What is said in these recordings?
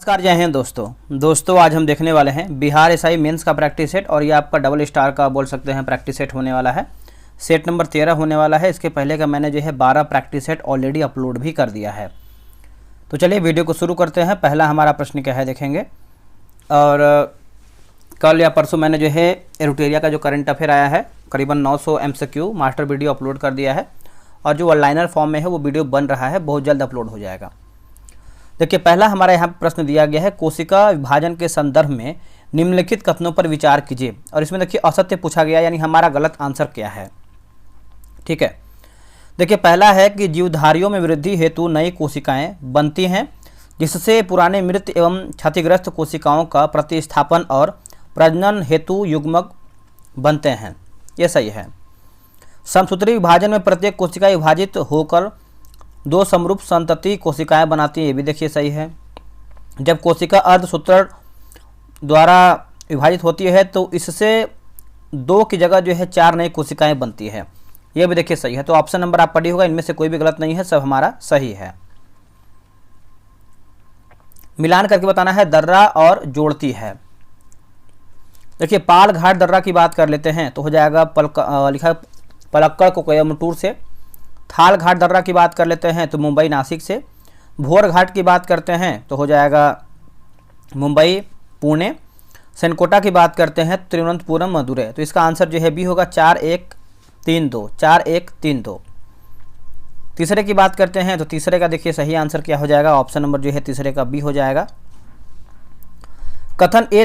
नमस्कार, जय हिंद दोस्तों आज हम देखने वाले हैं बिहार एसआई मेंस का प्रैक्टिस सेट। और ये आपका डबल स्टार का बोल सकते हैं प्रैक्टिस सेट होने वाला है। सेट नंबर 13 होने वाला है। इसके पहले का मैंने जो है 12 प्रैक्टिस सेट ऑलरेडी अपलोड भी कर दिया है। तो चलिए वीडियो को शुरू करते हैं। पहला हमारा प्रश्न क्या है देखेंगे। और कल या परसों मैंने जो है एरोटेरिया का जो करंट अफेयर आया है करीबन 900 MCQ मास्टर वीडियो अपलोड कर दिया है। और जो ऑनलाइनर फॉर्म में है वो वीडियो बन रहा है, बहुत जल्द अपलोड हो जाएगा। देखिए पहला हमारा यहाँ प्रश्न दिया गया है, कोशिका विभाजन के संदर्भ में निम्नलिखित कथनों पर विचार कीजिए। और इसमें देखिए असत्य पूछा गया, यानी हमारा गलत आंसर क्या है। ठीक है, देखिए पहला है कि जीवधारियों में वृद्धि हेतु नई कोशिकाएं बनती हैं, जिससे पुराने मृत एवं क्षतिग्रस्त कोशिकाओं का प्रतिस्थापन और प्रजनन हेतु युग्मक बनते हैं। ये सही है। समसूत्री विभाजन में प्रत्येक कोशिका विभाजित होकर दो समरूप संतति कोशिकाएं बनाती है। ये भी देखिए सही है। जब कोशिका अर्धसूत्र द्वारा विभाजित होती है तो इससे 2 की जगह जो है 4 नई कोशिकाएं बनती है। ये भी देखिए सही है। तो ऑप्शन नंबर आप पढ़ी होगा, इनमें से कोई भी गलत नहीं है, सब हमारा सही है। मिलान करके बताना है दर्रा और जोड़ती है। देखिए पाल घाट दर्रा की बात कर लेते हैं तो हो जाएगा लिखा पलक्कड़ कोयम्बटूर से। थाल घाट दर्रा की बात कर लेते हैं तो मुंबई नासिक से। भोर घाट की बात करते हैं तो हो जाएगा मुंबई पुणे। सेनकोटा की बात करते हैं तिरुवनंतपुरम मदुरै। तो इसका आंसर जो है बी होगा 4132 4132। तीसरे की बात करते हैं तो तीसरे का देखिए सही आंसर क्या हो जाएगा, ऑप्शन नंबर जो है तीसरे का बी हो जाएगा। कथन ए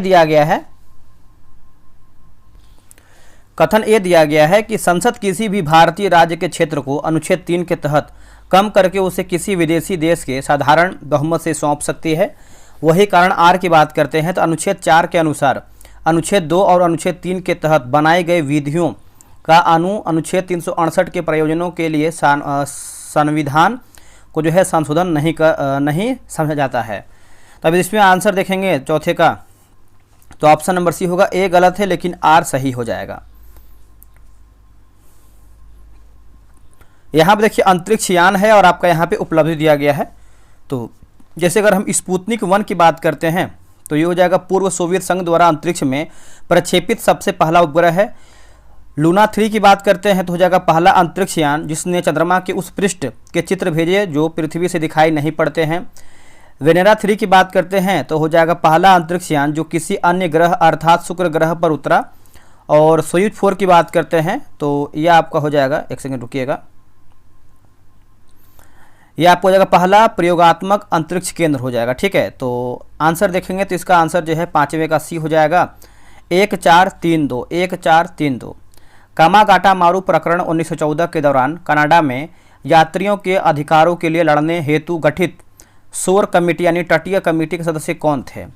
दिया गया है कि संसद किसी भी भारतीय राज्य के क्षेत्र को अनुच्छेद 3 के तहत कम करके उसे किसी विदेशी देश के साधारण बहुमत से सौंप सकती है। वही कारण आर की बात करते हैं तो अनुच्छेद 4 के अनुसार अनुच्छेद 2 और अनुच्छेद 3 के तहत बनाई गई विधियों का अनुच्छेद 368 के प्रयोजनों के लिए संविधान को जो है संशोधन नहीं समझा जाता है। तब इसमें आंसर देखेंगे चौथे का तो ऑप्शन नंबर सी होगा। ए गलत है लेकिन आर सही हो जाएगा। यहाँ पे देखिए अंतरिक्ष यान है और आपका यहाँ पे उपलब्धि दिया गया है। तो जैसे अगर हम स्पुतनिक 1 की बात करते हैं तो ये हो जाएगा पूर्व सोवियत संघ द्वारा अंतरिक्ष में प्रक्षेपित सबसे पहला उपग्रह है। लूना 3 की बात करते हैं तो हो जाएगा पहला अंतरिक्ष यान जिसने चंद्रमा के उस पृष्ठ के चित्र भेजे जो पृथ्वी से दिखाई नहीं पड़ते हैं। वेनेरा 3 की बात करते हैं तो हो जाएगा पहला अंतरिक्ष यान जो किसी अन्य ग्रह अर्थात शुक्र ग्रह पर उतरा। और सोयूज 4 की बात करते हैं तो यह आपका हो जाएगा, एक सेकंड रुकिएगा, यह आपको हो जाएगा पहला प्रयोगात्मक अंतरिक्ष केंद्र हो जाएगा। ठीक है, तो आंसर देखेंगे तो इसका आंसर जो है 5वें का सी हो जाएगा 1432। कामागाटा मारू प्रकरण 1914 के दौरान कनाडा में यात्रियों के अधिकारों के लिए लड़ने हेतु गठित शोर कमेटी यानी तटीय कमेटी के सदस्य कौन थे। तो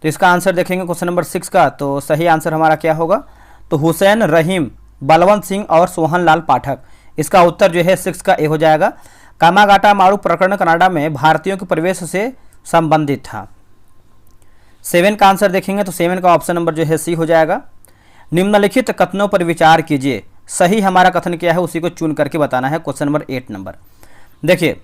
इसका आंसर देखेंगे क्वेश्चन नंबर 6 का तो सही आंसर हमारा क्या होगा, तो हुसैन रहीम, बलवंत सिंह और सोहन लाल पाठक। इसका उत्तर जो है 6 का ए हो जाएगा। कामागाटा मारू प्रकरण कनाडा में भारतीयों के प्रवेश से संबंधित था। 7 का आंसर देखेंगे तो 7 का ऑप्शन नंबर जो है सी हो जाएगा। निम्नलिखित कथनों पर विचार कीजिए। सही हमारा कथन क्या है उसी को चुन करके बताना है। क्वेश्चन नंबर 8 नंबर देखिए,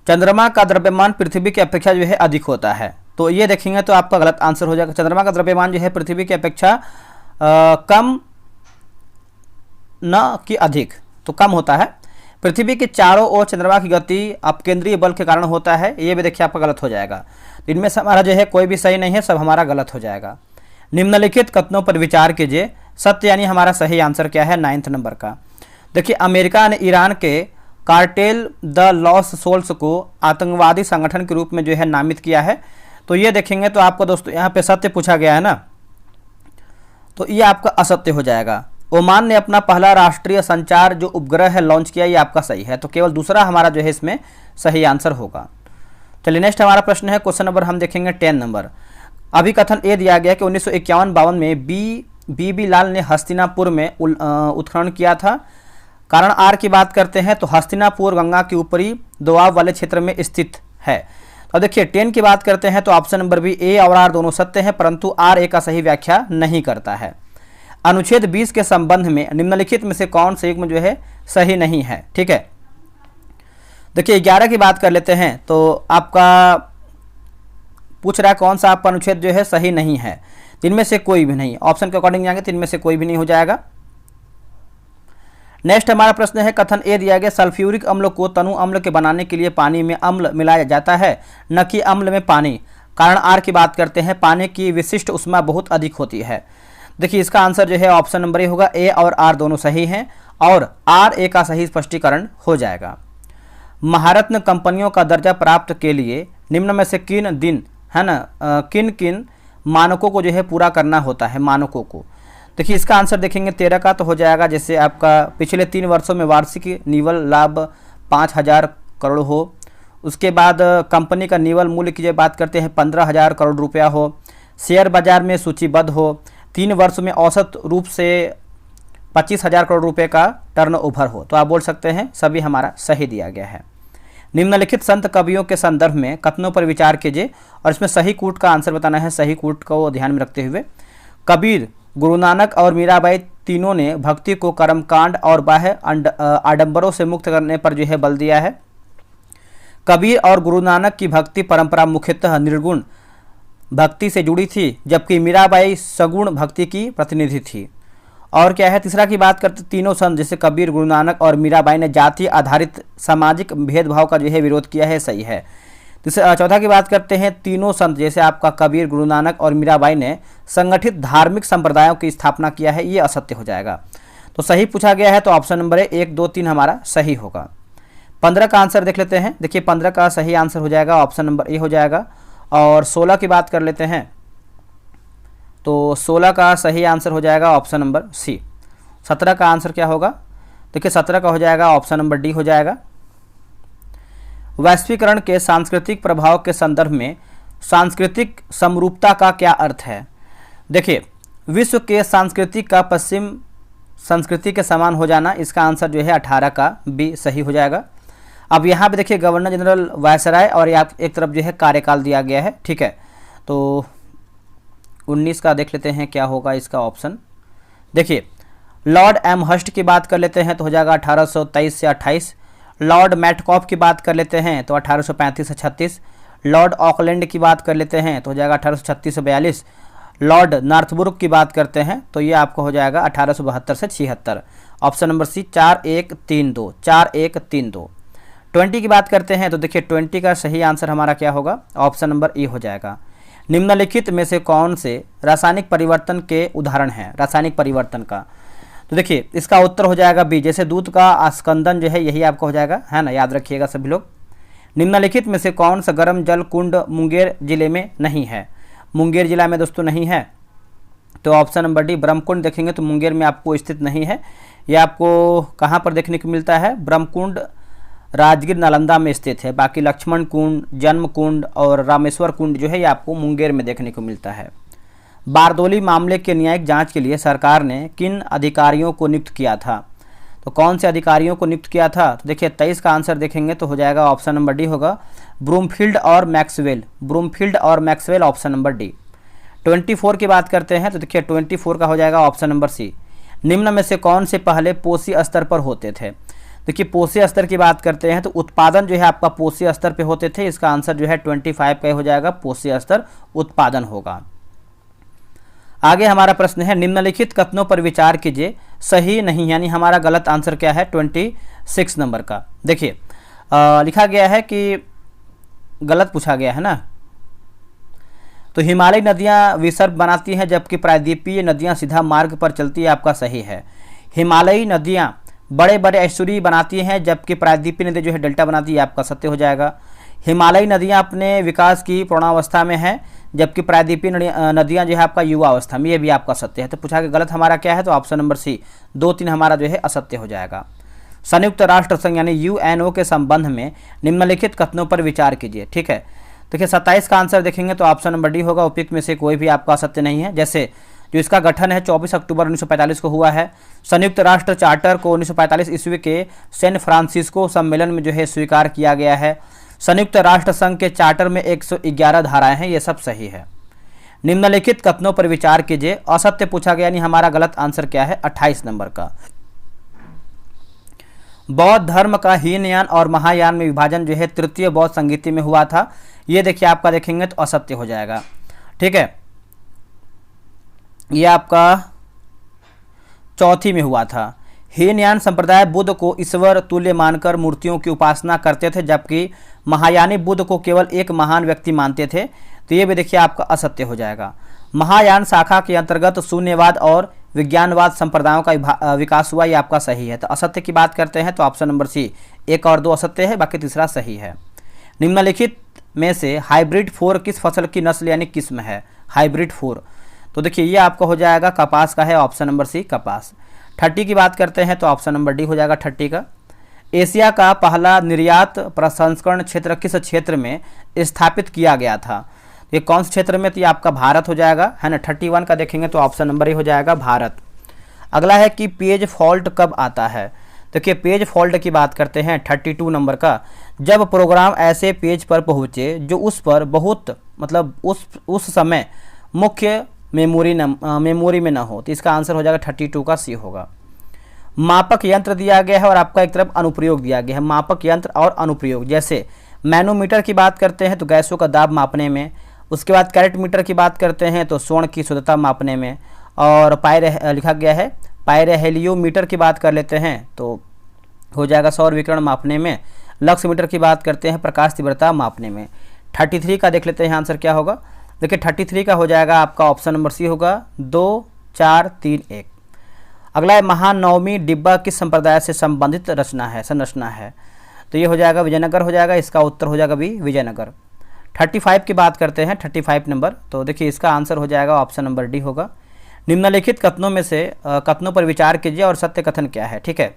चंद्रमा का द्रव्यमान पृथ्वी की अपेक्षा जो है अधिक होता है। तो ये देखेंगे तो आपका गलत आंसर हो जाएगा। चंद्रमा का द्रव्यमान जो है पृथ्वी की अपेक्षा कम न कि अधिक, तो कम होता है। पृथ्वी के चारों ओर चंद्रमा की गति अपकेंद्रीय बल के कारण होता है। ये भी देखिए आपका गलत हो जाएगा। इनमें से हमारा जो है कोई भी सही नहीं है, सब हमारा गलत हो जाएगा। निम्नलिखित कथनों पर विचार कीजिए। सत्य यानी हमारा सही आंसर क्या है 9th नंबर का। देखिए अमेरिका ने ईरान के कार्टेल द लॉस सोल्स को आतंकवादी संगठन के रूप में जो है नामित किया है। तो ये देखेंगे तो आपको दोस्तों यहाँ पे सत्य पूछा गया है ना, तो ये आपका असत्य हो जाएगा। ओमान ने अपना पहला राष्ट्रीय संचार जो उपग्रह है लॉन्च किया, ये आपका सही है। तो केवल दूसरा हमारा जो है इसमें सही आंसर होगा। चलिए नेक्स्ट हमारा प्रश्न है क्वेश्चन नंबर हम देखेंगे 10 नंबर। अभी कथन ए दिया गया कि 1951-52 में बी लाल ने हस्तिनापुर में उत्खनन किया था। कारण आर की बात करते हैं तो हस्तिनापुर गंगा के ऊपरी दोआब वाले क्षेत्र में स्थित है। तो देखिए 10 की बात करते हैं तो ऑप्शन नंबर बी ए और आर दोनों सत्य हैं, परंतु आर ए का सही व्याख्या नहीं करता है। अनुच्छेद 20 के संबंध में निम्नलिखित में से कौन से युग्म जो है सही नहीं है। ठीक है, देखिए 11 की बात कर लेते हैं तो आपका पूछ रहा है कौन सा आपका अनुच्छेद जो है सही नहीं है, तो इनमें से कोई भी नहीं, ऑप्शन के अकॉर्डिंग जाएंगे तो इनमें से कोई भी नहीं हो जाएगा। नेक्स्ट हमारा प्रश्न है, कथन ए दिया गया सल्फ्यूरिक अम्ल को तनु अम्ल के बनाने के लिए पानी में अम्ल मिलाया जाता है न कि अम्ल में पानी। कारण आर की बात करते हैं, पानी की विशिष्ट ऊष्मा बहुत अधिक होती है। देखिए इसका आंसर जो है ऑप्शन नंबर ए होगा, ए और आर दोनों सही हैं और आर ए का सही स्पष्टीकरण हो जाएगा। महारत्न कंपनियों का दर्जा प्राप्त के लिए निम्न में से किन दिन है ना किन किन मानकों को जो है पूरा करना होता है, मानकों को। देखिए इसका आंसर देखेंगे 13 का तो हो जाएगा, जैसे आपका पिछले 3 वर्षों में वार्षिक निवल लाभ 5,000 करोड़ हो, उसके बाद कंपनी का निवल मूल्य की जो बात करते हैं 15,000 करोड़ रुपया हो, शेयर बाजार में सूचीबद्ध हो, 3 वर्ष में औसत रूप से 25,000 करोड़ रुपए का टर्नओवर हो। तो आप बोल सकते हैं सभी हमारा सही दिया गया है। निम्नलिखित संत कवियों के संदर्भ में कथनों पर विचार कीजिए और इसमें सही कूट का आंसर बताना है, सही कूट को ध्यान में रखते हुए। कबीर, गुरु नानक और मीराबाई तीनों ने भक्ति को कर्मकांड और बाह्य आडंबरों से मुक्त करने पर जो है बल दिया है। कबीर और गुरु नानक की भक्ति परंपरा मुख्यतः निर्गुण भक्ति से जुड़ी थी, जबकि मीराबाई सगुण भक्ति की प्रतिनिधि थी। और क्या है, तीसरा की बात करते तीनों संत जैसे कबीर, गुरु नानक और मीराबाई ने जाति आधारित सामाजिक भेदभाव का जो है विरोध किया है, सही है। चौथा की बात करते हैं, तीनों संत जैसे आपका कबीर, गुरु नानक और मीराबाई ने संगठित धार्मिक संप्रदायों की स्थापना किया है, ये असत्य हो जाएगा। तो सही पूछा गया है तो ऑप्शन नंबर 1, 2, 3 हमारा सही होगा। 15 का आंसर देख लेते हैं। देखिए 15 का सही आंसर हो जाएगा ऑप्शन नंबर ए हो जाएगा। और 16 की बात कर लेते हैं तो 16 का सही आंसर हो जाएगा ऑप्शन नंबर सी। 17 का आंसर क्या होगा, देखिए 17 का हो जाएगा ऑप्शन नंबर डी हो जाएगा। वैश्वीकरण के सांस्कृतिक प्रभाव के संदर्भ में सांस्कृतिक समरूपता का क्या अर्थ है। देखिए विश्व के सांस्कृतिक का पश्चिम संस्कृति के समान हो जाना, इसका आंसर जो है 18 का बी सही हो जाएगा। अब यहाँ पे देखिए गवर्नर जनरल वायसराय और यहाँ एक तरफ जो है कार्यकाल दिया गया है, ठीक है। तो 19 का देख लेते हैं क्या होगा इसका ऑप्शन। देखिए लॉर्ड एमहर्स्ट की बात कर लेते हैं तो हो जाएगा 1823 से 28। लॉर्ड मैटकॉफ की बात कर लेते हैं तो 1835 से 36। लॉर्ड ऑकलैंड की बात कर लेते हैं तो हो जाएगा 1836 से 42। लॉर्ड नॉर्थब्रुक की बात करते हैं तो ये आपको हो जाएगा 1872 से 76। Option number C 4132 4132। 20 की बात करते हैं तो देखिए 20 का सही आंसर हमारा क्या होगा, ऑप्शन नंबर ए हो जाएगा। निम्नलिखित में से कौन से रासायनिक परिवर्तन के उदाहरण हैं, रासायनिक परिवर्तन का। तो देखिए इसका उत्तर हो जाएगा बी, जैसे दूध का आस्कंदन जो है यही आपको हो जाएगा, है ना, याद रखिएगा सभी लोग। निम्नलिखित में से कौन सा गर्म जल कुंड मुंगेर जिले में नहीं है। मुंगेर जिला में दोस्तों नहीं है, तो ऑप्शन नंबर डी ब्रह्मकुंड देखेंगे तो मुंगेर में आपको स्थित नहीं है। यह आपको कहाँ पर देखने को मिलता है, ब्रह्मकुंड राजगीर नालंदा में स्थित है। बाकी लक्ष्मण कुंड, जन्म कुंड और रामेश्वर कुंड जो है ये आपको मुंगेर में देखने को मिलता है। बारदोली मामले के न्यायिक जांच के लिए सरकार ने किन अधिकारियों को नियुक्त किया था। तो कौन से अधिकारियों को नियुक्त किया था, तो देखिए 23 का आंसर देखेंगे तो हो जाएगा ऑप्शन नंबर डी होगा, ब्रूमफील्ड और मैक्सवेल। ब्रूमफील्ड और मैक्सवेल ऑप्शन नंबर डी। 24 की बात करते हैं तो देखिए 24 का हो जाएगा ऑप्शन नंबर सी। निम्न में से कौन से पहले पोषी स्तर पर होते थे। देखिए पोषी स्तर की बात करते हैं तो उत्पादन जो है आपका पोषी स्तर पे होते थे, इसका आंसर जो है 25 पे हो जाएगा, पोषी स्तर उत्पादन होगा। आगे हमारा प्रश्न है, निम्नलिखित कथनों पर विचार कीजिए, सही नहीं, यानी हमारा गलत आंसर क्या है 26 नंबर का। देखिए लिखा गया है कि गलत पूछा गया है ना, तो हिमालयी नदियां विसर्ग बनाती हैं जबकि प्रायद्वीपीय नदियां सीधा मार्ग पर चलती है, आपका सही है। हिमालयी नदियां बड़े बड़े एस्चुरी बनाती हैं जबकि प्रायद्वीपीय नदी जो है डेल्टा बनाती है, आपका सत्य हो जाएगा। हिमालयी नदियां अपने विकास की पूर्णावस्था में हैं जबकि प्रायद्वीपीय नदियां जो है आपका युवा अवस्था में, ये भी आपका सत्य है। तो पूछा कि गलत हमारा क्या है, तो ऑप्शन नंबर सी 2, 3 हमारा जो है असत्य हो जाएगा। संयुक्त राष्ट्र संघ यानी यूएनओ के संबंध में निम्नलिखित कथनों पर विचार कीजिए, ठीक है। देखिए 27 का आंसर देखेंगे तो ऑप्शन नंबर डी होगा, उपयुक्त में से कोई भी आपका सत्य नहीं है। जैसे जो इसका गठन है 24 अक्टूबर 1945 को हुआ है। संयुक्त राष्ट्र चार्टर को 1945 ईस्वी के सैन फ्रांसिस्को सम्मेलन में जो है स्वीकार किया गया है। संयुक्त राष्ट्र संघ के चार्टर में 111 धाराएं हैं, ये सब सही है। निम्नलिखित कथनों पर विचार कीजिए, असत्य पूछा गया, यानी हमारा गलत आंसर क्या है 28 नंबर का। बौद्ध धर्म का हीनयान और महायान में विभाजन जो है तृतीय बौद्ध संगीति में हुआ था। ये देखिए आपका देखेंगे तो असत्य हो जाएगा। ठीक है, ये आपका चौथी में हुआ था। हीनयान संप्रदाय बुद्ध को ईश्वर तुल्य मानकर मूर्तियों की उपासना करते थे, जबकि महायानी बुद्ध को केवल एक महान व्यक्ति मानते थे। तो ये भी देखिए आपका असत्य हो जाएगा। महायान शाखा के अंतर्गत शून्यवाद और विज्ञानवाद संप्रदायों का विकास हुआ, ये आपका सही है। तो असत्य की बात करते हैं तो ऑप्शन नंबर सी, 1 और 2 असत्य है, बाकी तीसरा सही है। निम्नलिखित में से हाइब्रिड 4 किस फसल की नस्ल यानी किस्म है? हाइब्रिड 4, तो देखिए ये आपका हो जाएगा कपास का है, ऑप्शन नंबर सी कपास। 30 की बात करते हैं तो ऑप्शन नंबर डी हो जाएगा 30 का। एशिया का पहला निर्यात प्रसंस्करण क्षेत्र किस क्षेत्र में स्थापित किया गया था? ये कौन से क्षेत्र में? तो ये आपका भारत हो जाएगा, है ना। 31 का देखेंगे तो ऑप्शन नंबर ए हो जाएगा भारत। अगला है कि पेज फॉल्ट कब आता है? देखिए पेज फॉल्ट की बात करते हैं 32 नंबर का, जब प्रोग्राम ऐसे पेज पर पहुँचे जो उस पर बहुत मतलब उस समय मुख्य मेमोरी में ना हो। तो इसका आंसर हो जाएगा 32 का सी होगा। मापक यंत्र दिया गया है और आपका एक तरफ अनुप्रयोग दिया गया है। मापक यंत्र और अनुप्रयोग, जैसे मैनोमीटर की बात करते हैं तो गैसों का दाब मापने में, उसके बाद कैरेट मीटर की बात करते हैं तो स्वर्ण की शुद्धता मापने में, और लिखा गया है पायरेहेलियोमीटर की बात कर लेते हैं तो हो जाएगा सौर विकिरण मापने में। लक्स मीटर की बात करते हैं प्रकाश तीव्रता मापने में। 33 का देख लेते हैं आंसर क्या होगा। देखिए 33 का हो जाएगा आपका ऑप्शन नंबर सी होगा, 2 4 3 1। अगला है महानवमी डिब्बा किस संप्रदाय से संबंधित संरचना है? तो ये हो जाएगा विजयनगर हो जाएगा, इसका उत्तर हो जाएगा भी विजयनगर। 35 की बात करते हैं 35 नंबर, तो देखिए इसका आंसर हो जाएगा ऑप्शन नंबर डी होगा। निम्नलिखित कथनों में से कथनों पर विचार कीजिए और सत्य कथन क्या है? ठीक है,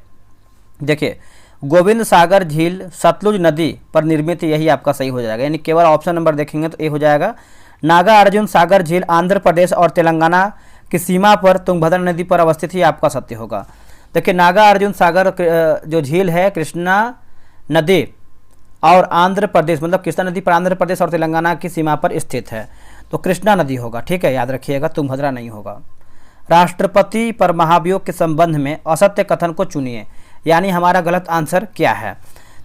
देखिए गोविंद सागर झील सतलुज नदी पर निर्मित, यही आपका सही हो जाएगा, यानी केवल ऑप्शन नंबर देखेंगे तो ए हो जाएगा। नागा अर्जुन सागर झील आंध्र प्रदेश और तेलंगाना की सीमा पर तुंगभद्रा नदी पर अवस्थित ही आपका सत्य होगा। देखिए नागा अर्जुन सागर जो झील है कृष्णा नदी और आंध्र प्रदेश मतलब कृष्णा नदी पर आंध्र प्रदेश और तेलंगाना की सीमा पर स्थित है, तो कृष्णा नदी होगा। ठीक है, याद रखिएगा, तुंगभद्रा नहीं होगा। राष्ट्रपति पर महाभियोग के संबंध में असत्य कथन को चुनिए, यानी हमारा गलत आंसर क्या है?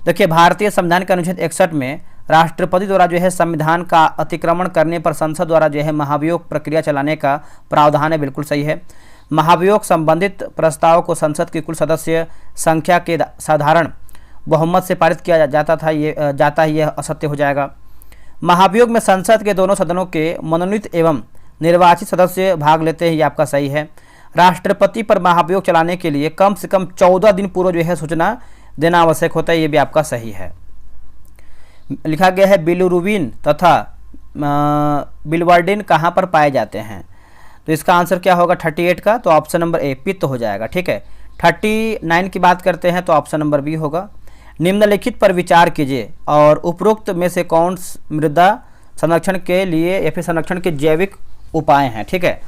देखिए भारतीय संविधान के अनुच्छेद 61 में राष्ट्रपति द्वारा जो है संविधान का अतिक्रमण करने पर संसद द्वारा जो है महाभियोग प्रक्रिया चलाने का प्रावधान है, बिल्कुल सही है। महाभियोग संबंधित प्रस्ताव को संसद की कुल सदस्य संख्या के साधारण बहुमत से पारित किया जाता है, यह असत्य हो जाएगा। महाभियोग में संसद के दोनों सदनों के मनोनीत एवं निर्वाचित सदस्य भाग लेते हैं, ये आपका सही है। राष्ट्रपति पर महाभियोग चलाने के लिए कम से कम 14 दिन पूर्व जो है सूचना देना आवश्यक होता है, ये भी आपका सही है। लिखा गया है बिलिरुबिन तथा बिलिवर्डिन कहाँ पर पाए जाते हैं? तो इसका आंसर क्या होगा 38 का, तो ऑप्शन नंबर ए पित्त हो जाएगा। ठीक है, 39 की बात करते हैं तो ऑप्शन नंबर बी होगा। निम्नलिखित पर विचार कीजिए और उपरोक्त में से कौन मृदा संरक्षण के लिए या फिर संरक्षण के जैविक उपाय हैं? ठीक है,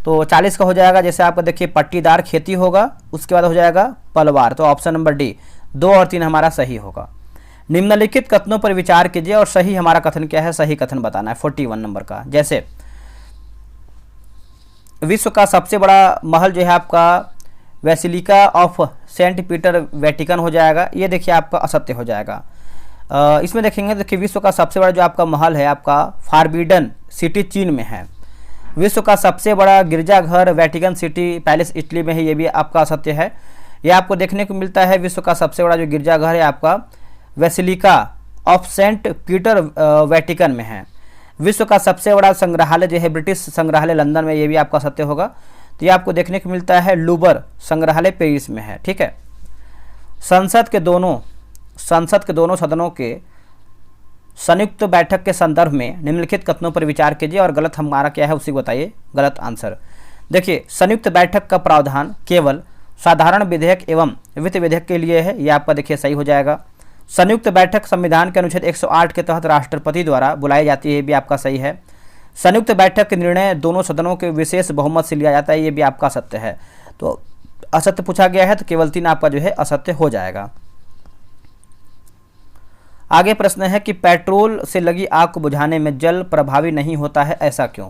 तो 40 का हो जाएगा, जैसे आपका देखिए पट्टीदार खेती होगा, उसके बाद हो जाएगा पलवार, तो ऑप्शन नंबर डी 2 और 3 हमारा सही होगा। निम्नलिखित कथनों पर विचार कीजिए और सही हमारा कथन क्या है, सही कथन बताना है 41 नंबर का। जैसे विश्व का सबसे बड़ा महल जो है आपका basilica of Saint Peter Vatican हो जाएगा, ये देखिए आपका असत्य हो जाएगा। इसमें देखेंगे देखिए विश्व का सबसे बड़ा जो आपका महल है आपका फॉरबिडन सिटी चीन में है। विश्व का सबसे बड़ा गिरजाघर वेटिकन सिटी पैलेस इटली में है, ये भी आपका असत्य है। ये आपको देखने को मिलता है विश्व का सबसे बड़ा जो गिरजाघर है आपका basilica of Saint Peter Vatican में है। विश्व का सबसे बड़ा संग्रहालय जो है ब्रिटिश संग्रहालय लंदन में, ये भी आपका सत्य होगा। तो ये आपको देखने को मिलता है लूवर संग्रहालय पेरिस में है। ठीक है, संसद के दोनों सदनों के संयुक्त बैठक के संदर्भ में निम्नलिखित कथनों पर विचार कीजिए और गलत हमारा क्या है उसी को बताइए गलत आंसर। देखिए संयुक्त बैठक का प्रावधान केवल साधारण विधेयक एवं वित्त विधेयक के लिए है, यह आपका देखिए सही हो जाएगा। संयुक्त बैठक संविधान के अनुच्छेद 108 के तहत राष्ट्रपति द्वारा बुलाई जाती है, ये भी आपका सही है। संयुक्त बैठक के निर्णय दोनों सदनों के विशेष बहुमत से लिया जाता है, ये भी आपका सत्य है। तो असत्य पूछा गया है तो केवल 3 आपका जो है असत्य हो जाएगा। आगे प्रश्न है कि पेट्रोल से लगी आग को बुझाने में जल प्रभावी नहीं होता है, ऐसा क्यों?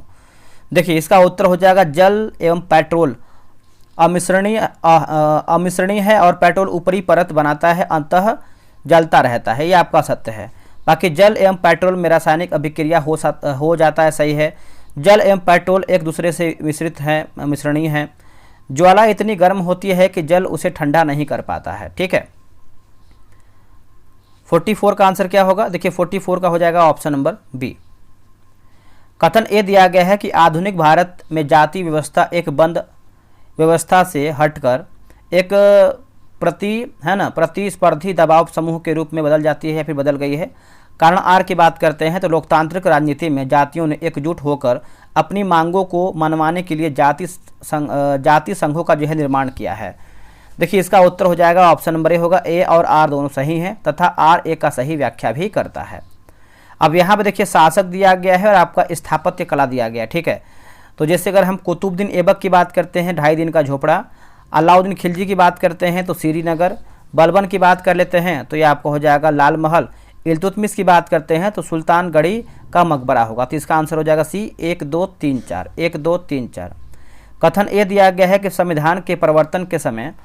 देखिए इसका उत्तर हो जाएगा जल एवं पेट्रोल अमिश्रणीय है और पेट्रोल ऊपरी परत बनाता है, अंततः जलता रहता है, ये आपका सत्य है। बाकी जल एवं पेट्रोल में रासायनिक अभिक्रिया हो जाता है, सही है। जल एवं पेट्रोल एक दूसरे से मिश्रित हैं, मिश्रणीय हैं। ज्वाला इतनी गर्म होती है कि जल उसे ठंडा नहीं कर पाता है, ठीक है। 44 का आंसर क्या होगा? देखिए 44 का हो जाएगा ऑप्शन नंबर बी। कथन ए दिया गया है कि आधुनिक भारत में जाति व्यवस्था एक बंद व्यवस्था से हटकर एक प्रतिस्पर्धी दबाव समूह के रूप में बदल जाती है या फिर बदल गई है। कारण आर की बात करते हैं तो लोकतांत्रिक राजनीति में जातियों ने एकजुट होकर अपनी मांगों को मनवाने के लिए जाति संघों का जो है निर्माण किया है। देखिए इसका उत्तर हो जाएगा ऑप्शन नंबर ए होगा। ए और आर दोनों सही हैं तथा आर ए का सही व्याख्या भी करता है। अब यहाँ पे देखिए शासक दिया गया है और आपका स्थापत्य कला दिया गया है, ठीक है। तो जैसे अगर हम कुतुबुद्दीन ऐबक की बात करते हैं 2.5 दिन का झोपड़ा, अलाउद्दीन खिलजी की बात करते हैं तो श्रीनगर, बलबन की बात कर लेते हैं तो ये आपको हो जाएगा लाल महल, इल्तुतमिश की बात करते हैं तो सुल्तानगढ़ी का मकबरा होगा। तो इसका आंसर हो जाएगा सी 1 2 3 4 1 2 3 4। कथन ए दिया गया है कि संविधान के परिवर्तन के समय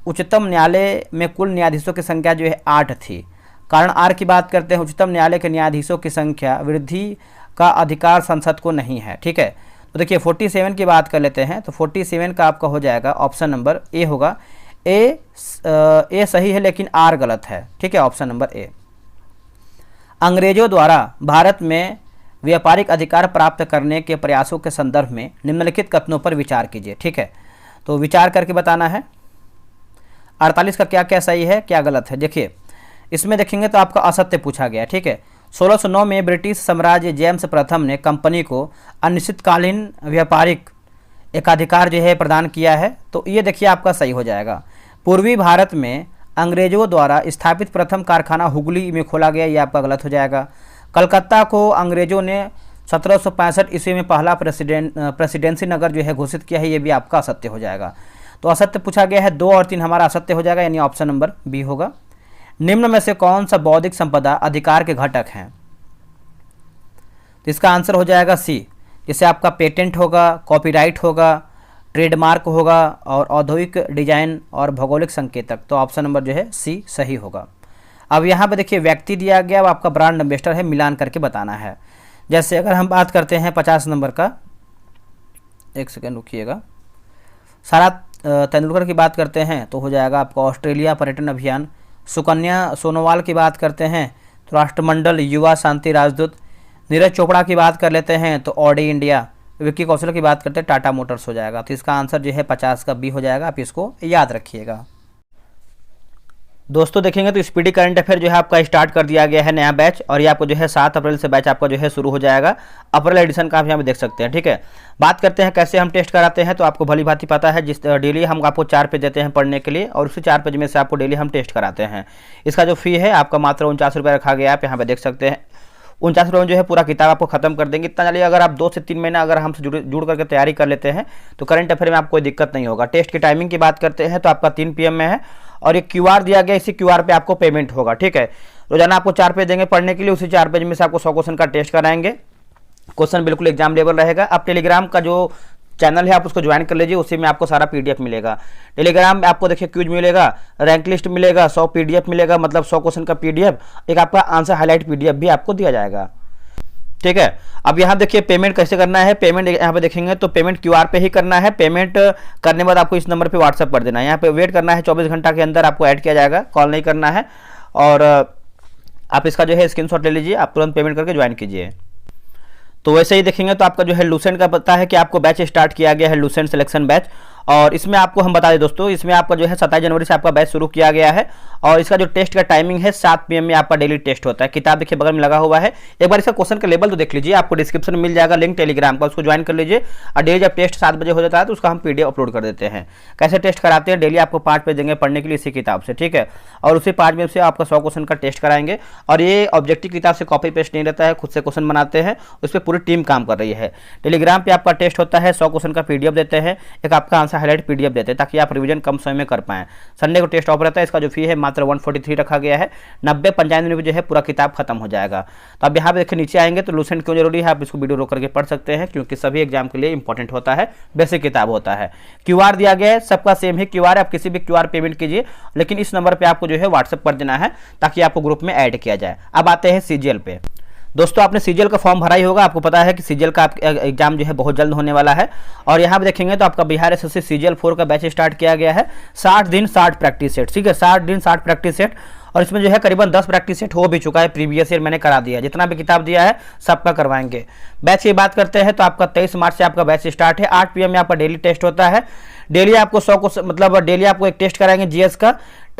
उच्चतम न्यायालय में कुल न्यायाधीशों की संख्या जो है 8 थी। कारण आर की बात करते हैं उच्चतम न्यायालय के न्यायाधीशों की संख्या वृद्धि का अधिकार संसद को नहीं है, ठीक है। तो देखिए 47 की बात कर लेते हैं तो 47 का आपका हो जाएगा ऑप्शन नंबर ए होगा। ए सही है लेकिन आर गलत है, ठीक है, ऑप्शन नंबर ए। अंग्रेजों द्वारा भारत में व्यापारिक अधिकार प्राप्त करने के प्रयासों के संदर्भ में निम्नलिखित कथनों पर विचार कीजिए, ठीक है। तो विचार करके बताना है 48 का क्या क्या सही है क्या गलत है। देखिए इसमें देखेंगे तो आपका असत्य पूछा गया, ठीक है। 1609 में ब्रिटिश साम्राज्य जेम्स प्रथम ने कंपनी को अनिश्चितकालीन व्यापारिक एकाधिकार जो है प्रदान किया है, तो ये देखिए आपका सही हो जाएगा। पूर्वी भारत में अंग्रेजों द्वारा स्थापित प्रथम कारखाना हुगली में खोला गया, ये आपका गलत हो जाएगा। कलकत्ता को अंग्रेजों ने 1765 ईस्वी में पहला प्रेसिडेंसी नगर जो है घोषित किया है, ये भी आपका असत्य हो जाएगा। तो असत्य पूछा गया है 2 और 3 हमारा असत्य हो जाएगा, यानी ऑप्शन नंबर बी होगा। निम्न में से कौन सा बौद्धिक संपदा अधिकार के घटक हैं? तो इसका आंसर हो जाएगा सी। जैसे आपका पेटेंट होगा, कॉपीराइट होगा, ट्रेडमार्क होगा और औद्योगिक डिजाइन और भौगोलिक संकेतक। तो ऑप्शन नंबर जो है सी सही होगा। अब यहाँ पे देखिए व्यक्ति दिया गया, आपका ब्रांड एम्बेसडर है, मिलान करके बताना है। जैसे अगर हम बात करते हैं 50 नंबर का, एक सेकेंड रुकिएगा, सारा तेंदुलकर की बात करते हैं तो हो जाएगा आपका ऑस्ट्रेलिया पर्यटन अभियान। सुकन्या सोनोवाल की बात करते हैं तो राष्ट्रमंडल युवा शांति राजदूत। नीरज चोपड़ा की बात कर लेते हैं तो ऑडी इंडिया। विक्की कौशल की बात करते हैं टाटा मोटर्स हो जाएगा। तो इसका आंसर जो है 50 का बी हो जाएगा, आप इसको याद रखिएगा। दोस्तों देखेंगे तो स्पीडी करंट अफेयर जो है आपका स्टार्ट कर दिया गया है नया बैच, और ये आपको जो है 7 अप्रैल से बैच आपका जो है शुरू हो जाएगा। अप्रैल एडिशन का आप यहाँ पे देख सकते हैं, ठीक है। बात करते हैं कैसे हम टेस्ट कराते हैं, तो आपको भली भांति पता है, जिस डेली हम आपको 4 पेज देते हैं पढ़ने के लिए, और उसी 4 पेज में से आपको डेली हम टेस्ट कराते हैं। इसका जो फी है आपका मात्र 49 रुपये रखा गया, आप यहाँ पे देख सकते हैं। 49 रुपये में जो है पूरा किताब आपको खत्म कर देंगे। इतना जल्दी अगर आप 2 से 3 महीना अगर हमसे जुड़ करके तैयारी कर लेते हैं तो करंट अफेयर में आपको कोई दिक्कत नहीं होगा। टेस्ट की टाइमिंग की बात करते हैं तो आपका 3 PM में है, और एक QR दिया गया, इसी QR पे आपको पेमेंट होगा, ठीक है। रोजाना आपको 4 पेज देंगे पढ़ने के लिए, उसी 4 पेज में से आपको 100 क्वेश्चन का टेस्ट कराएंगे। क्वेश्चन बिल्कुल एग्जाम लेवल रहेगा। आप टेलीग्राम का जो चैनल है आप उसको ज्वाइन कर लीजिए, उसी में आपको सारा PDF मिलेगा। टेलीग्राम में आपको देखिए क्यूज मिलेगा, रैंक लिस्ट मिलेगा, 100 PDF मिलेगा, मतलब 100 क्वेश्चन का PDF, एक आपका आंसर हाईलाइट PDF भी आपको दिया जाएगा, ठीक है। अब यहाँ देखिए पेमेंट कैसे करना है। पेमेंट यहाँ पे देखेंगे तो पेमेंट QR पे ही करना है। पेमेंट करने के बाद आपको इस नंबर पे व्हाट्सअप कर देना है। यहाँ पे वेट करना है, 24 घंटा के अंदर आपको ऐड किया जाएगा, कॉल नहीं करना है। और आप इसका जो है स्क्रीनशॉट ले लीजिए, आप तुरंत पेमेंट करके ज्वाइन कीजिए। तो वैसे ही देखेंगे तो आपका जो है लूसेंट का पता है कि आपको बैच स्टार्ट किया गया है, लूसेंट सिलेक्शन बैच। और इसमें आपको हम बता दें दोस्तों, इसमें आपका जो है 27 जनवरी से आपका बैच शुरू किया गया है, और इसका जो टेस्ट का टाइमिंग है 7 PM में आपका डेली टेस्ट होता है। किताब देखिए बगल में लगा हुआ है, एक बार इसका क्वेश्चन का लेवल तो देख लीजिए, आपको डिस्क्रिप्शन में मिल जाएगा लिंक टेलीग्राम का, उसको ज्वाइन कर लीजिए। और डेली जब टेस्ट 7 बजे हो जाता है तो उसका हम PDF अपलोड कर देते हैं। कैसे टेस्ट कराते हैं, डेली आपको 5 पेज देंगे पढ़ने के लिए इसी किताब से, ठीक है। और उसी 5 में से आपका 100 क्वेश्चन का टेस्ट कराएंगे, और ये ऑब्जेक्टिव किताब से कॉपी पेस्ट नहीं रहता है, खुद से क्वेश्चन बनाते हैं, उस पर पूरी टीम काम कर रही है। टेलीग्राम पे आपका टेस्ट होता है, 100 क्वेश्चन का PDF देते हैं, एक आपका आंसर से हाईलाइट पीडीएफ देते हैं ताकि आप रिवीजन कम समय में कर पाएँ। संडे को टेस्ट ऑफ रहता है, इसका जो फी है मात्र 143 रखा गया है। 90-95 दिन में जो है पूरा किताब खत्म हो जाएगा। तो अब यहाँ पे देखिए नीचे आएंगे तो लूसेंट क्यों जरूरी है, आप इसको वीडियो रोक करके पढ़ सकते हैं क्योंकि सभी एग्जाम के लिए इंपॉर्टेंट होता है, बेसिक किताब होता है। क्यूआर दिया गया है, सबका सेम ही क्यूआर है, आप किसी भी क्यूआर पेमेंट कीजिए, लेकिन इस नंबर पर आपको जो है व्हाट्सएप कर देना है ताकि आपको ग्रुप में ऐड किया जाए। अब आते हैं सीजीएल पे। दोस्तों आपने सीजीएल का फॉर्म भरा ही होगा, आपको पता है कि सीजीएल का एग्जाम जो है बहुत जल्द होने वाला है। और यहाँ पे देखेंगे तो आपका बिहार एसएससी सीजीएल 4 का बैच स्टार्ट किया गया है। 60 दिन 60 प्रैक्टिस सेट, ठीक है, 60 दिन 60 प्रैक्टिस सेट। और इसमें जो है करीबन 10 प्रैक्टिस सेट हो भी चुका है, प्रीवियस ईयर मैंने करा दिया, जितना भी किताब दिया है सबका करवाएंगे। बैच की बात करते हैं तो आपका 23 मार्च से आपका बैच स्टार्ट है। 8 PM में आपका डेली टेस्ट होता है। डेली आपको 100 क्वेश्चन, मतलब डेली आपको एक टेस्ट कराएंगे जीएस का,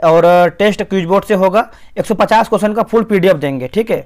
और टेस्ट क्विज बोर्ड से होगा। 150 क्वेश्चन का फुल पीडीएफ देंगे, ठीक है,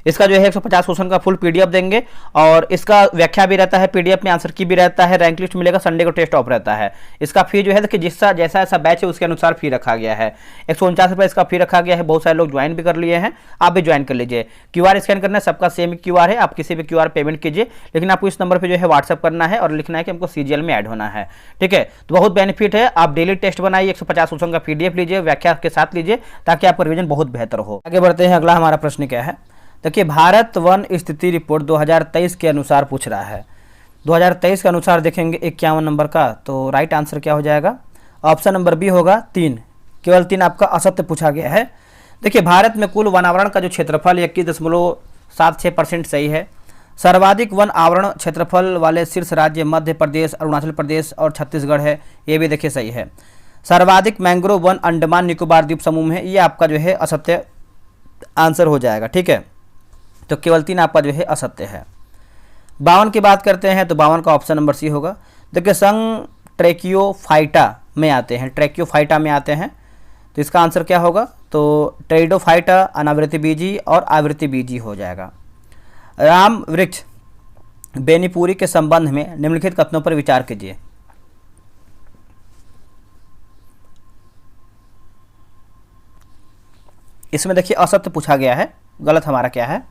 इसका जो है 150 क्वेश्चन का फुल पीडीएफ देंगे। और इसका व्याख्या भी रहता है पीडीएफ में, आंसर की भी रहता है, रैंक लिस्ट मिलेगा, संडे को टेस्ट ऑफ रहता है। इसका फी जो है कि जैसा जैसा बैच है उसके अनुसार फी रखा गया है। 149 रुपये इसका फी रखा गया है। बहुत सारे लोग ज्वाइन भी कर लिए हैं, आप भी ज्वाइन कर लीजिए। क्यूआर स्कैन करना है, सबका सेम क्यूआर है, आप किसी भी क्यूआर पेमेंट कीजिए, लेकिन आपको इस नंबर पर जो है व्हाट्सअप करना है और लिखना है कि हमको सीजीएल में ऐड होना है, ठीक है। तो बहुत बेनिफिट है, आप डेली टेस्ट बनाइए, 150 क्वेश्चन का पीडीएफ लीजिए, व्याख्या के साथ लीजिए, ताकि आपका रिवीजन बहुत बेहतर हो। आगे बढ़ते हैं, अगला हमारा प्रश्न क्या है। देखिए, भारत वन स्थिति रिपोर्ट 2023 के अनुसार पूछ रहा है। 2023 के अनुसार देखेंगे 51 नंबर का, तो राइट आंसर क्या हो जाएगा? ऑप्शन नंबर बी होगा 3, केवल 3 आपका असत्य पूछा गया है। देखिए, भारत में कुल वन आवरण का जो क्षेत्रफल 21.76% सही है। सर्वाधिक वन आवरण क्षेत्रफल वाले शीर्ष राज्य मध्य प्रदेश, अरुणाचल प्रदेश और छत्तीसगढ़ है, ये भी देखिए सही है। सर्वाधिक मैंग्रोव वन अंडमान निकोबार द्वीप समूह में, ये आपका जो है असत्य आंसर हो जाएगा, ठीक है। तो केवल 3 आपका जो है असत्य है। 52 की बात करते हैं तो 52 का ऑप्शन नंबर सी होगा। देखिए, संघ ट्रैकियोफाइटा में आते हैं, ट्रैकियोफाइटा में आते हैं, तो इसका आंसर क्या होगा? तो टेरिडोफाइटा, अनावृत्ति बीजी और आवृत्ति बीजी हो जाएगा। राम वृक्ष बेनीपुरी के संबंध में निम्नलिखित कथनों पर विचार कीजिए। इसमें देखिए असत्य पूछा गया है, गलत हमारा क्या है?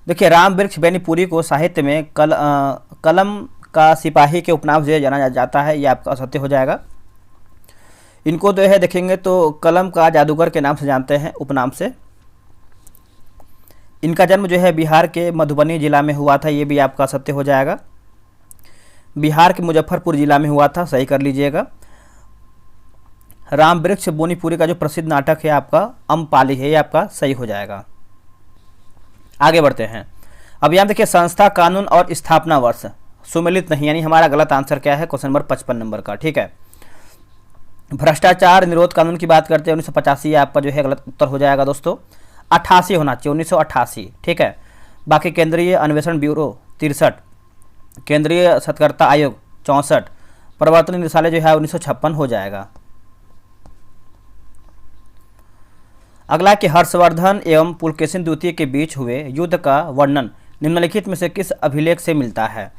देखिए, राम वृक्ष बेनीपुरी को साहित्य में कलम का सिपाही के उपनाम से जाना जाता है, ये आपका असत्य हो जाएगा। इनको जो है देखेंगे तो कलम का जादूगर के नाम से जानते हैं, उपनाम से। इनका जन्म जो है बिहार के मधुबनी जिला में हुआ था, ये भी आपका असत्य हो जाएगा। बिहार के मुजफ्फरपुर जिला में हुआ था, सही कर लीजिएगा। राम वृक्ष बेनीपुरी का जो प्रसिद्ध नाटक है आपका अम्पाली है, ये आपका सही हो जाएगा। आगे बढ़ते हैं। अब यहाँ देखिए, संस्था, कानून और स्थापना वर्ष सुमेलित नहीं, यानी हमारा गलत आंसर क्या है? क्वेश्चन नंबर 55 नंबर का, ठीक है। भ्रष्टाचार निरोध कानून की बात करते हैं 1985, आपका जो है गलत उत्तर हो जाएगा दोस्तों। 88 होना चाहिए, 1988, ठीक है। बाकी केंद्रीय अन्वेषण ब्यूरो 63, केंद्रीय सतर्कता आयोग 64, प्रवर्तन निदेशालय जो है 1956 हो जाएगा। अगला कि हर्षवर्धन एवं पुलकेशिन द्वितीय के बीच हुए युद्ध का वर्णन निम्नलिखित में से किस अभिलेख से मिलता है?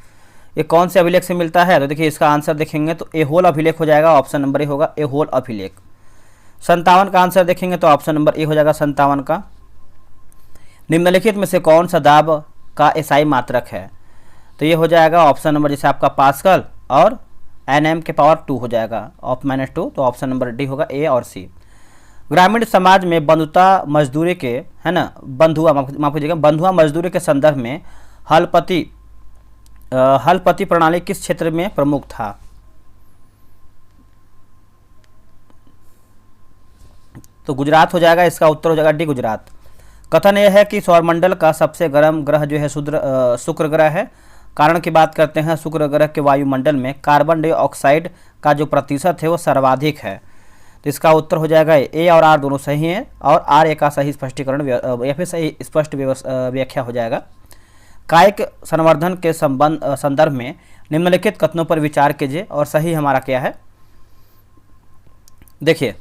ये कौन से अभिलेख से मिलता है? तो देखिए, इसका आंसर देखेंगे तो एहोल अभिलेख हो जाएगा, ऑप्शन नंबर ए होगा, एहोल अभिलेख। 57 का आंसर देखेंगे तो ऑप्शन नंबर ए हो जाएगा, 57 का। निम्नलिखित में से कौन सा दाब का एसआई मात्रक है? तो ये हो जाएगा ऑप्शन नंबर, जैसे आपका पास्कल और nm के पावर 2 हो जाएगा, -2, तो ऑप्शन नंबर डी होगा, ए और सी। ग्रामीण समाज में बंधुता मजदूरी के, है ना, माफ कीजिएगा, बंधुआ मजदूरी के संदर्भ में हलपति प्रणाली किस क्षेत्र में प्रमुख था? तो गुजरात हो जाएगा, इसका उत्तर हो जाएगा डी, गुजरात। कथन यह है कि सौरमंडल का सबसे गर्म ग्रह जो है शुक्र ग्रह है। कारण की बात करते हैं, शुक्र ग्रह के वायुमंडल में कार्बन डाइऑक्साइड का जो प्रतिशत है वो सर्वाधिक है, तो इसका उत्तर हो जाएगा ए और आर दोनों सही हैं, और आर ए का सही स्पष्टीकरण या फिर सही स्पष्ट व्याख्या हो जाएगा। कायिक संवर्धन के संदर्भ में निम्नलिखित कथनों पर विचार कीजिए, और सही हमारा क्या है? देखिए,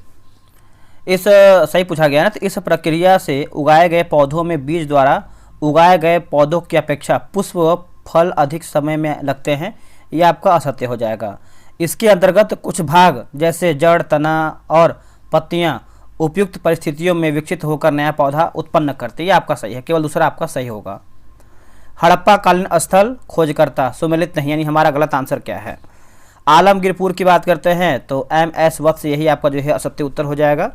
इस सही पूछा गया ना, तो इस प्रक्रिया से उगाए गए पौधों में बीज द्वारा उगाए गए पौधों की अपेक्षा पुष्प व फल अधिक समय में लगते हैं, यह आपका असत्य हो जाएगा। इसके अंतर्गत कुछ भाग जैसे जड़, तना और पत्तियां उपयुक्त परिस्थितियों में विकसित होकर नया पौधा उत्पन्न करते हैं, ये आपका सही है, केवल दूसरा आपका सही होगा। हड़प्पा कालीन स्थल खोजकर्ता सुमेलित नहीं, यानी हमारा गलत आंसर क्या है। आलमगीरपुर की बात करते हैं तो MS वत्स, यही आपका जो है असत्य उत्तर हो जाएगा।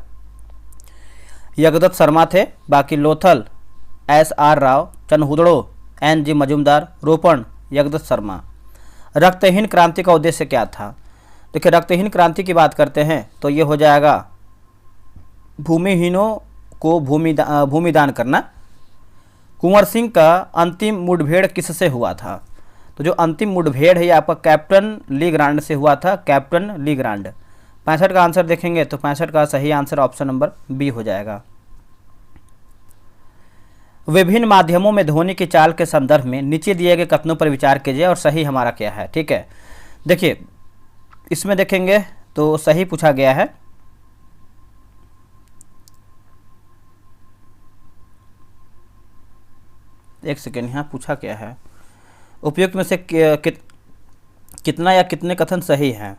यगदत्त शर्मा थे। बाकी लोथल SR राव, चनहुदड़ो NG मजूमदार, रोपण यगदत्त शर्मा। रक्तहीन क्रांति का उद्देश्य क्या था? देखिए रक्तहीन क्रांति की बात करते हैं तो ये हो जाएगा भूमिहीनों को भूमिदान करना। कुंवर सिंह का अंतिम मुठभेड़ किससे हुआ था? तो जो अंतिम मुठभेड़ है ये आपका कैप्टन लीग्रांड से हुआ था, कैप्टन लीग्रांड। 65 का आंसर देखेंगे तो 65 का सही आंसर ऑप्शन नंबर बी हो जाएगा। विभिन्न माध्यमों में ध्वनि की चाल के संदर्भ में नीचे दिए गए कथनों पर विचार कीजिए और सही हमारा क्या है। ठीक है, देखिए इसमें देखेंगे तो सही पूछा गया है। एक सेकेंड, यहाँ पूछा क्या है, उपयुक्त में से कितना या कितने कथन सही हैं।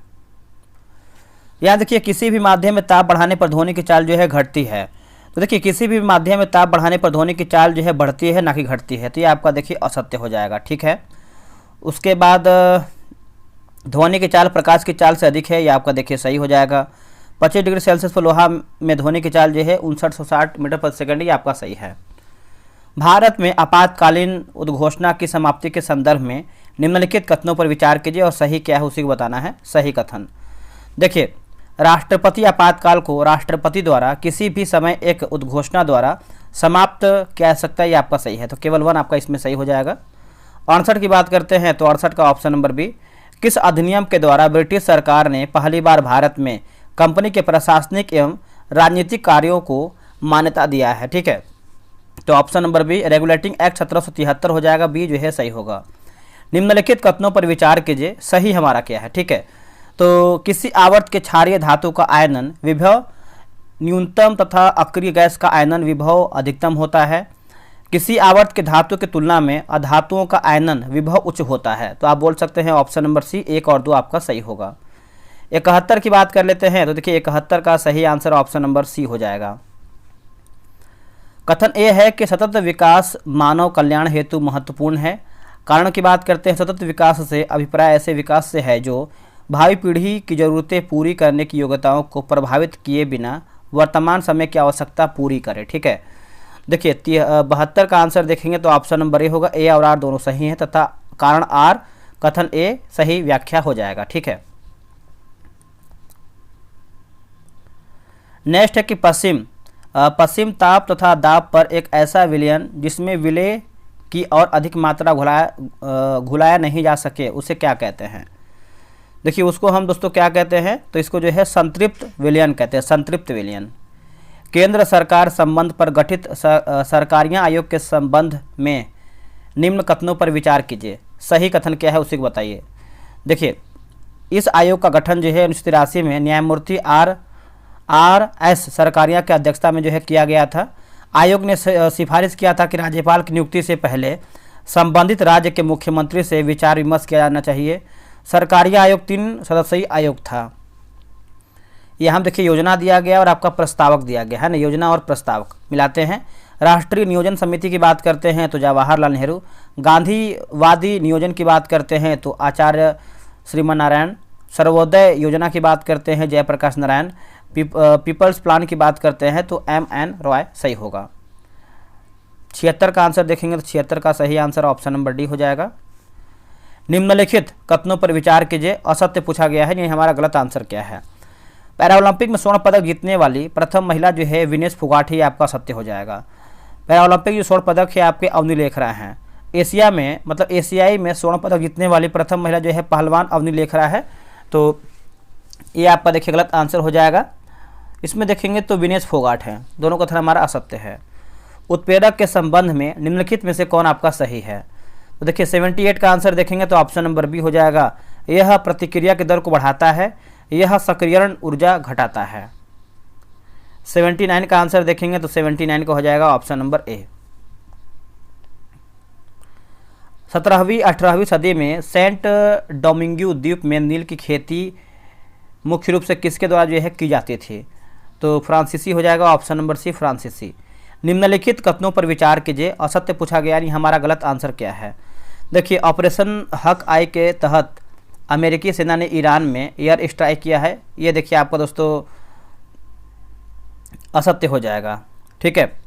यहाँ देखिए किसी भी माध्यम में ताप बढ़ाने पर ध्वनि की चाल जो है घटती है। तो देखिए किसी भी माध्यम में ताप बढ़ाने पर ध्वनि की चाल जो है बढ़ती है ना कि घटती है, तो ये आपका देखिए असत्य हो जाएगा। ठीक है, उसके बाद ध्वनि की चाल प्रकाश की चाल से अधिक है, ये आपका देखिए सही हो जाएगा। 25 डिग्री सेल्सियस पर लोहा में ध्वनि की चाल जो है 5960 मीटर प्रति सेकंड, ये आपका सही है। भारत में आपातकालीन उद्घोषणा की समाप्ति के संदर्भ में निम्नलिखित कथनों पर विचार कीजिए और सही क्या है उसी को बताना है। सही कथन देखिए, राष्ट्रपति आपातकाल को राष्ट्रपति द्वारा किसी भी समय एक उद्घोषणा द्वारा समाप्त किया जा सकता है, ये आपका सही है। तो केवल 1 आपका इसमें सही हो जाएगा। 68 की बात करते हैं तो 68 का ऑप्शन नंबर बी। किस अधिनियम के द्वारा ब्रिटिश सरकार ने पहली बार भारत में कंपनी के प्रशासनिक एवं राजनीतिक कार्यों को मान्यता दिया है? ठीक है, तो option number B Regulating Act 1773 हो जाएगा, बी जो है सही होगा। निम्नलिखित कथनों पर विचार कीजिए, सही हमारा क्या है। ठीक है, तो किसी आवर्त के क्षारीय धातु का आयनन विभव न्यूनतम तथा अक्रिय गैस का आयनन विभव अधिकतम होता है। किसी आवर्त के धातु की तुलना में अधातुओं का आयनन विभव उच्च होता है। तो आप बोल सकते हैं ऑप्शन नंबर सी, 1 और 2 आपका सही होगा। 71 की बात कर लेते हैं तो देखिए 71 का सही आंसर ऑप्शन नंबर सी हो जाएगा। कथन ए है कि सतत विकास मानव कल्याण हेतु महत्वपूर्ण है। कारण की बात करते हैं, सतत विकास से अभिप्राय ऐसे विकास से है जो भावी पीढ़ी की जरूरतें पूरी करने की योग्यताओं को प्रभावित किए बिना वर्तमान समय की आवश्यकता पूरी करे। ठीक है, देखिए 72 का आंसर देखेंगे तो ऑप्शन नंबर ए होगा। ए और आर दोनों सही हैं तथा कारण आर कथन ए सही व्याख्या हो जाएगा। ठीक है, नेक्स्ट है कि पश्चिम ताप तथा दाब पर एक ऐसा विलयन जिसमें विलय की और अधिक मात्रा घुलाया नहीं जा सके उसे क्या कहते हैं? देखिए उसको हम दोस्तों क्या कहते हैं, तो इसको जो है संतृप्त विलयन कहते हैं, संतृप्त विलयन। केंद्र सरकार संबंध पर गठित सरकारियां आयोग के संबंध में निम्न कथनों पर विचार कीजिए। सही कथन क्या है उसी को बताइए। देखिए इस आयोग का गठन जो है 1983 में न्यायमूर्ति RS सरकारिया की अध्यक्षता में जो है किया गया था। आयोग ने सिफारिश किया था कि राज्यपाल की नियुक्ति से पहले संबंधित राज्य के मुख्यमंत्री से विचार विमर्श किया जाना चाहिए। सरकारिया आयोग 3 सदस्यीय आयोग था। यहाँ देखिए योजना दिया गया और आपका प्रस्तावक दिया गया है ना, योजना और प्रस्तावक मिलाते हैं। राष्ट्रीय नियोजन समिति की बात करते हैं तो जवाहरलाल नेहरू। गांधीवादी नियोजन की बात करते हैं तो आचार्य श्रीमन नारायण। सर्वोदय योजना की बात करते हैं जयप्रकाश नारायण। पीपल्स प्लान की बात करते हैं तो MN रॉय सही होगा। 76 का आंसर देखेंगे तो 76 का सही आंसर ऑप्शन नंबर डी हो जाएगा। निम्नलिखित कथनों पर विचार कीजिए। असत्य पूछा गया है, ये हमारा गलत आंसर क्या है? पैरालंपिक में स्वर्ण पदक जीतने वाली प्रथम महिला जो है विनेश फोगाट ही आपका सत्य हो जाएगा। पैरालंपिक जो स्वर्ण पदक है आपके अवनी लेखरा हैं। एशिया में मतलब एशियाई में स्वर्ण पदक जीतने वाली प्रथम महिला जो है पहलवान अवनी लेखरा है, तो ये आपका देखिए गलत आंसर हो जाएगा। इसमें देखेंगे तो विनेश फोगाट है, दोनों कथन हमारा असत्य है। उत्प्रेरक के संबंध में निम्नलिखित में से कौन आपका सही है? तो देखिए 78 का आंसर देखेंगे तो ऑप्शन नंबर बी हो जाएगा। यह प्रतिक्रिया की दर को बढ़ाता है, यह सक्रियण ऊर्जा घटाता है। 79 का आंसर देखेंगे तो 79 का हो जाएगा ऑप्शन नंबर ए। 17वीं 18वीं सदी में सेंट डोमिंगो द्वीप में नील की खेती मुख्य रूप से किसके द्वारा जो है की जाती थी? तो फ्रांसीसी हो जाएगा ऑप्शन नंबर सी, फ्रांसीसी। निम्नलिखित कथनों पर विचार कीजिए। असत्य पूछा गया, यानी हमारा गलत आंसर क्या है। देखिए, ऑपरेशन हक आई के तहत अमेरिकी सेना ने ईरान में एयर स्ट्राइक किया है। ये देखिए आपका दोस्तों असत्य हो जाएगा। ठीक है,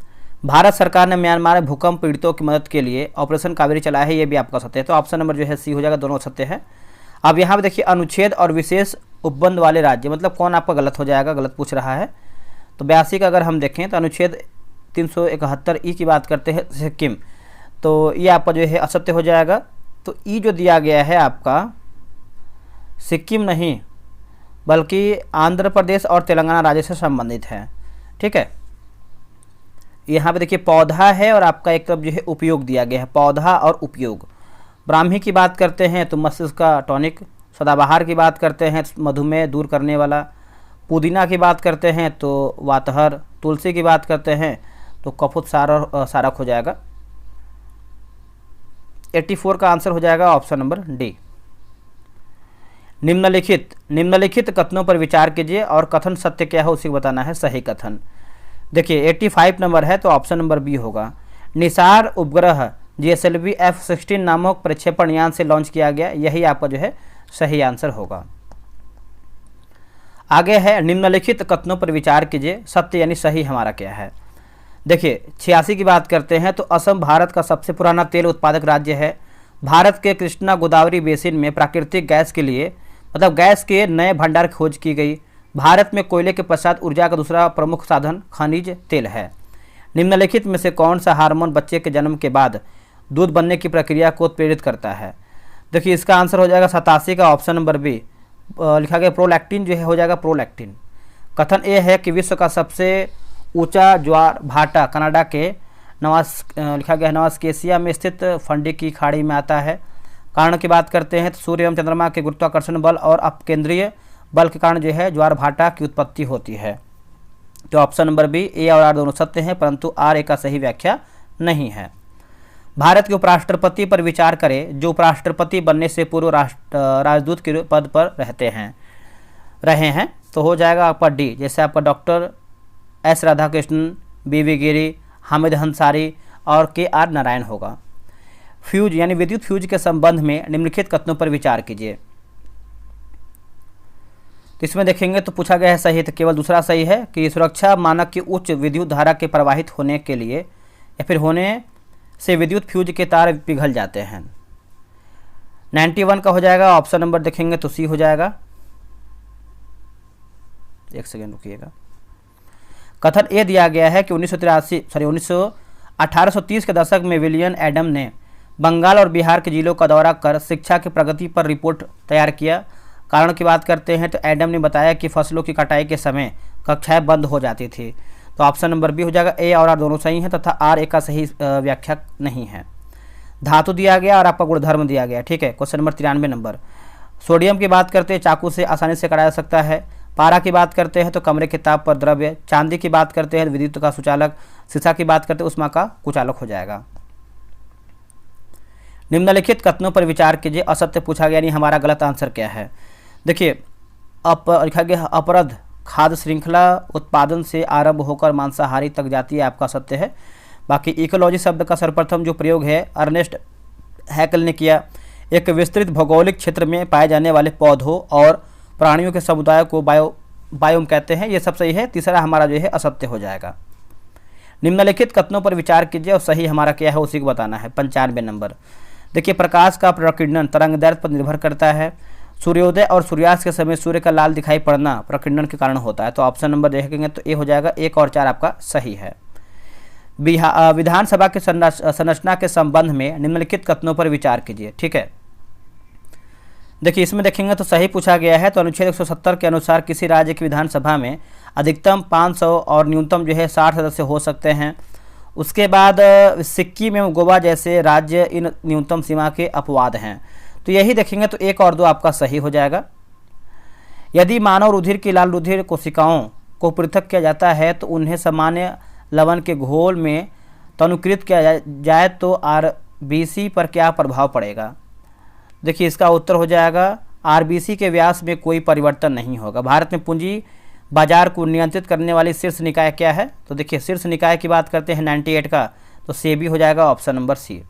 भारत सरकार ने म्यांमार में भूकंप पीड़ितों की मदद के लिए ऑपरेशन कावेरी चलाया है, ये भी आपका सत्य है। तो ऑप्शन नंबर जो है सी हो जाएगा, दोनों सत्य है। अब यहाँ पे देखिए, अनुच्छेद और विशेष उपबंध वाले राज्य, मतलब कौन आपका गलत हो जाएगा, गलत पूछ रहा है। तो 82 का अगर हम देखें तो अनुच्छेद 371 की बात करते हैं सिक्किम, तो ये आपका जो है असत्य हो जाएगा। तो ई जो दिया गया है आपका सिक्किम नहीं बल्कि आंध्र प्रदेश और तेलंगाना राज्य से संबंधित है। ठीक है, यहाँ पे देखिए पौधा है और आपका एक तरफ जो है उपयोग दिया गया है, पौधा और उपयोग। ब्राह्मी की बात करते हैं तो मस्तिष्क का टॉनिक। सदाबहार की बात करते हैं तो मधुमेह दूर करने वाला। पुदीना की बात करते हैं तो वातहर। तुलसी की बात करते हैं तो कफुत सारक हो जाएगा। 84 का आंसर हो जाएगा ऑप्शन नंबर डी। निम्नलिखित कथनों पर विचार कीजिए और कथन सत्य क्या है उसी को बताना है सही कथन। देखिए 85 नंबर है तो ऑप्शन नंबर बी होगा। निसार उपग्रह GSLV F-16 नामक प्रक्षेपण यान से लॉन्च किया गया, यही आपका जो है सही आंसर होगा। आगे है, निम्नलिखित कथनों पर विचार कीजिए, सत्य यानी सही हमारा क्या है। देखिए 86 की बात करते हैं तो असम भारत का सबसे पुराना तेल उत्पादक राज्य है। भारत के कृष्णा गोदावरी बेसिन में प्राकृतिक गैस के लिए मतलब गैस के नए भंडार खोज की गई। भारत में कोयले के पश्चात ऊर्जा का दूसरा प्रमुख साधन खनिज तेल है। निम्नलिखित में से कौन सा हार्मोन बच्चे के जन्म के बाद दूध बनने की प्रक्रिया को उत्प्रेरित करता है। देखिए इसका आंसर हो जाएगा 87 का ऑप्शन नंबर बी। लिखा गया प्रोलैक्टिन जो है हो जाएगा प्रोलैक्टिन। कथन ए है कि विश्व का सबसे ऊंचा ज्वार भाटा कनाडा के लिखा गया नवास्केसिया में स्थित फंडी की खाड़ी में आता है। कारण की बात करते हैं तो सूर्य एवं चंद्रमा के गुरुत्वाकर्षण बल और अपकेंद्रीय बल के कारण जो है ज्वार भाटा की उत्पत्ति होती है। तो ऑप्शन नंबर बी, ए और आर दोनों सत्य हैं, परंतु आर ए का सही व्याख्या नहीं है। भारत के उपराष्ट्रपति पर विचार करें जो उपराष्ट्रपति बनने से पूर्व राजदूत के पद पर रहे हैं, तो हो जाएगा आपका डी। जैसे आपका डॉक्टर एस राधाकृष्णन, BV गिरी, हामिद अंसारी और KR नारायण होगा। फ्यूज यानी विद्युत फ्यूज के संबंध में निम्नलिखित कथनों पर विचार कीजिए। तो इसमें देखेंगे तो पूछा गया है सही, तो केवल दूसरा सही है कि सुरक्षा मानक की उच्च विद्युत धारा के प्रवाहित होने के लिए या फिर होने से विद्युत फ्यूज के तार पिघल जाते हैं। 91 का हो जाएगा ऑप्शन नंबर देखेंगे तो सी हो जाएगा। एक सेकेंड रुकिएगा। कथन ए दिया गया है कि 1830 के दशक में विलियम एडम ने बंगाल और बिहार के जिलों का दौरा कर शिक्षा की प्रगति पर रिपोर्ट तैयार किया। कारण की बात करते हैं तो एडम ने बताया कि फसलों की कटाई के समय कक्षाएं बंद हो जाती थी। तो ऑप्शन नंबर बी हो जाएगा। ए और आर दोनों सही हैं तथा आर ए का सही व्याख्या नहीं है। धातु दिया गया और आपका गुणधर्म दिया गया। ठीक है, क्वेश्चन नंबर 93 नंबर। सोडियम की बात करते हैं चाकू से आसानी से कटाया जा सकता है। पारा की बात करते हैं तो कमरे के ताप पर द्रव्य। चांदी की बात करते हैं विद्युत का सुचालक। शीशा की बात करते हैं उष्मा का कुचालक हो जाएगा। निम्नलिखित कथनों पर विचार कीजिए। असत्य पूछा गया, यानी हमारा गलत आंसर क्या है। देखिए लिखा गया अपरद खाद्य श्रृंखला उत्पादन से आरंभ होकर मांसाहारी तक जाती है, आपका सत्य है। बाकी इकोलॉजी शब्द का सर्वप्रथम जो प्रयोग है अर्नेस्ट हैकल ने किया। एक विस्तृत भौगोलिक क्षेत्र में पाए जाने वाले पौधों और प्राणियों के समुदाय को बायोम कहते हैं, ये सब सही है। तीसरा हमारा जो है असत्य हो जाएगा। निम्नलिखित कथनों पर विचार कीजिए और सही हमारा क्या है उसी को बताना है। 95 नंबर। देखिए प्रकाश का प्रकीर्णन तरंगदैर्घ्य पर निर्भर करता है। सूर्योदय और सूर्यास्त के समय सूर्य का लाल दिखाई पड़ना प्रकीर्णन के कारण होता है। तो ऑप्शन नंबर देखेंगे तो ए हो जाएगा। 1 और 4 आपका सही है। विधानसभा के संरचना के संबंध में निम्नलिखित कथनों पर विचार कीजिए। ठीक है, देखिए इसमें देखेंगे तो सही पूछा गया है। तो अनुच्छेद 170 के अनुसार किसी राज्य की विधानसभा में अधिकतम 500 और न्यूनतम जो है 60 सदस्य हो सकते हैं। उसके बाद सिक्किम एवं गोवा जैसे राज्य इन न्यूनतम सीमा के अपवाद हैं। तो यही देखेंगे तो 1 और 2 आपका सही हो जाएगा। यदि मानव रुधिर की लाल रुधिर कोशिकाओं को पृथक किया जाता है तो उन्हें सामान्य लवण के घोल में तनुकृत किया जाए तो RBC पर क्या प्रभाव पड़ेगा। देखिए इसका उत्तर हो जाएगा RBC के व्यास में कोई परिवर्तन नहीं होगा। भारत में पूंजी बाजार को नियंत्रित करने वाली शीर्ष निकाय क्या है? तो देखिए शीर्ष निकाय की बात करते हैं 98 का, तो सेबी हो जाएगा ऑप्शन नंबर सी।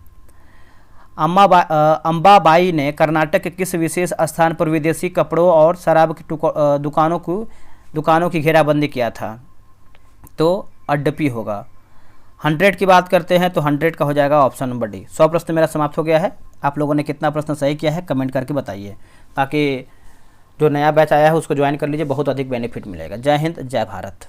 अंबाबाई ने कर्नाटक के किस विशेष स्थान पर विदेशी कपड़ों और शराब की दुकानों की घेराबंदी किया था? तो अड्डपी होगा। 100 की बात करते हैं तो 100 का हो जाएगा ऑप्शन नंबर डी। 100 प्रश्न मेरा समाप्त हो गया है। आप लोगों ने कितना प्रश्न सही किया है कमेंट करके बताइए, ताकि जो नया बैच आया है उसको ज्वाइन कर लीजिए, बहुत अधिक बेनिफिट मिलेगा। जय हिंद, जय भारत।